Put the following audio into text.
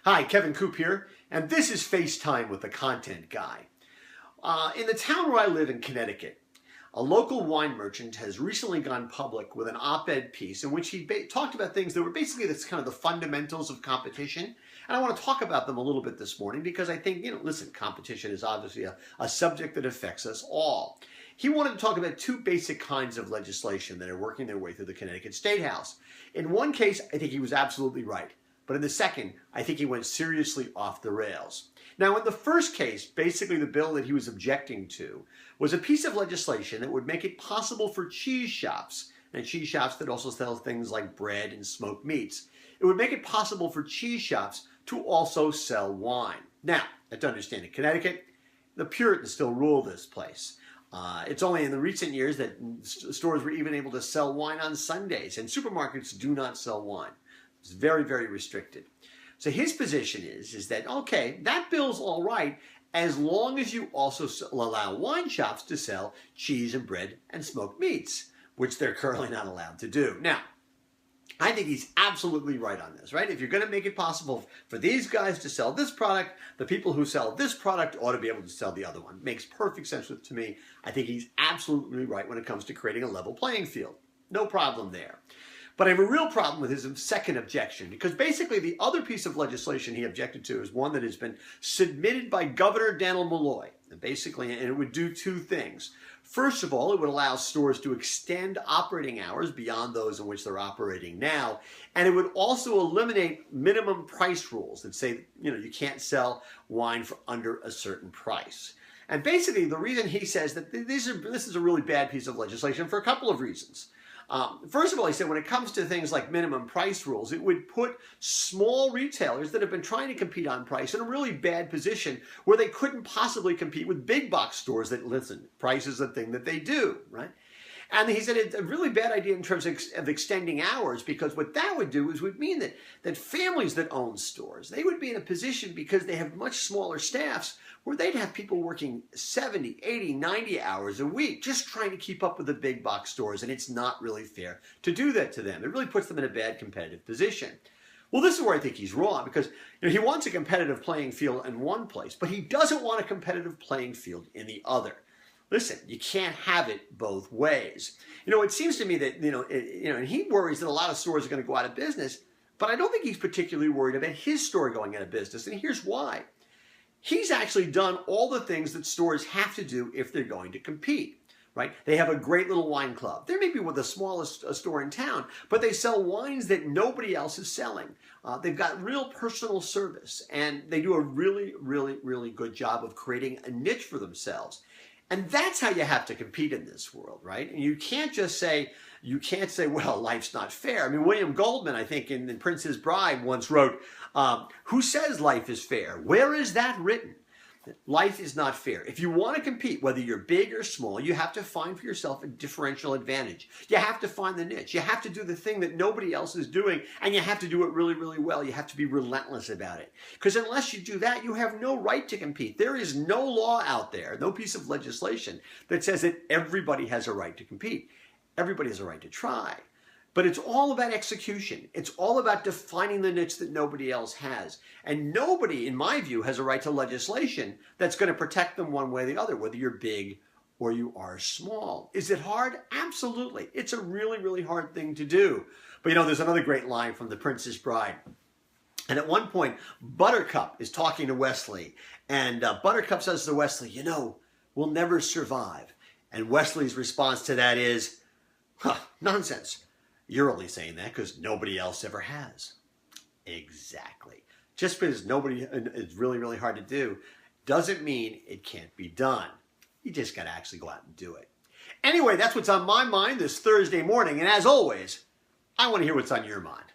Hi, Kevin Coop here, and this is FaceTime with the Content Guy. In the town where I live in Connecticut, a local wine merchant has recently gone public with an op-ed piece in which he talked about things that were basically kind of the fundamentals of competition. And I want to talk about them a little bit this morning because I think, listen, competition is obviously a subject that affects us all. He wanted to talk about two basic kinds of legislation that are working their way through the Connecticut State House. In one case, I think he was absolutely right. But in the second, I think he went seriously off the rails. Now, in the first case, basically the bill that he was objecting to was a piece of legislation that would make it possible for cheese shops, and cheese shops that also sell things like bread and smoked meats, it would make it possible for cheese shops to also sell wine. Now, you have to understand, in Connecticut, the Puritans still rule this place. It's only in the recent years that stores were even able to sell wine on Sundays, and supermarkets do not sell wine. It's very, very restricted. So his position is that, okay, that bill's all right as long as you also allow wine shops to sell cheese and bread and smoked meats, which they're currently not allowed to do. Now, I think he's absolutely right on this, right? If you're going to make it possible for these guys to sell this product, the people who sell this product ought to be able to sell the other one. Makes perfect sense to me. I think he's absolutely right when it comes to creating a level playing field. No problem there. But I have a real problem with his second objection, because basically the other piece of legislation he objected to is one that has been submitted by Governor Daniel Malloy. And it would do two things. First of all, it would allow stores to extend operating hours beyond those in which they're operating now. And it would also eliminate minimum price rules that say, you can't sell wine for under a certain price. And basically the reason he says that this is a really bad piece of legislation for a couple of reasons. First of all, he said when it comes to things like minimum price rules, it would put small retailers that have been trying to compete on price in a really bad position where they couldn't possibly compete with big box stores that, listen, price is the thing that they do, right? And he said it's a really bad idea in terms of extending hours, because what that would do is would mean that families that own stores, they would be in a position, because they have much smaller staffs, where they'd have people working 70, 80, 90 hours a week just trying to keep up with the big box stores, and it's not really fair to do that to them. It really puts them in a bad competitive position. Well, this is where I think he's wrong, because he wants a competitive playing field in one place, but he doesn't want a competitive playing field in the other. Listen, you can't have it both ways. It seems to me that, and he worries that a lot of stores are going to go out of business, but I don't think he's particularly worried about his store going out of business, and here's why. He's actually done all the things that stores have to do if they're going to compete, right? They have a great little wine club. They may be the smallest store in town, but they sell wines that nobody else is selling. They've got real personal service, and they do a really, really, really good job of creating a niche for themselves. And that's how you have to compete in this world, right? And you can't say, well, life's not fair. I mean, William Goldman, I think in Prince's Bride once wrote, who says life is fair? Where is that written? Life is not fair. If you want to compete, whether you're big or small, you have to find for yourself a differential advantage. You have to find the niche. You have to do the thing that nobody else is doing, and you have to do it really, really well. You have to be relentless about it. Because unless you do that, you have no right to compete. There is no law out there, no piece of legislation that says that everybody has a right to compete. Everybody has a right to try. But it's all about execution. It's all about defining the niche that nobody else has. And nobody, in my view, has a right to legislation that's going to protect them one way or the other, whether you're big or you are small. Is it hard? Absolutely. It's a really, really hard thing to do. But there's another great line from The Princess Bride. And at one point, Buttercup is talking to Wesley. And Buttercup says to Wesley, we'll never survive. And Wesley's response to that is, nonsense. You're only saying that because nobody else ever has. Exactly. Just because it's really, really hard to do doesn't mean it can't be done. You just got to actually go out and do it. Anyway, that's what's on my mind this Thursday morning. And as always, I want to hear what's on your mind.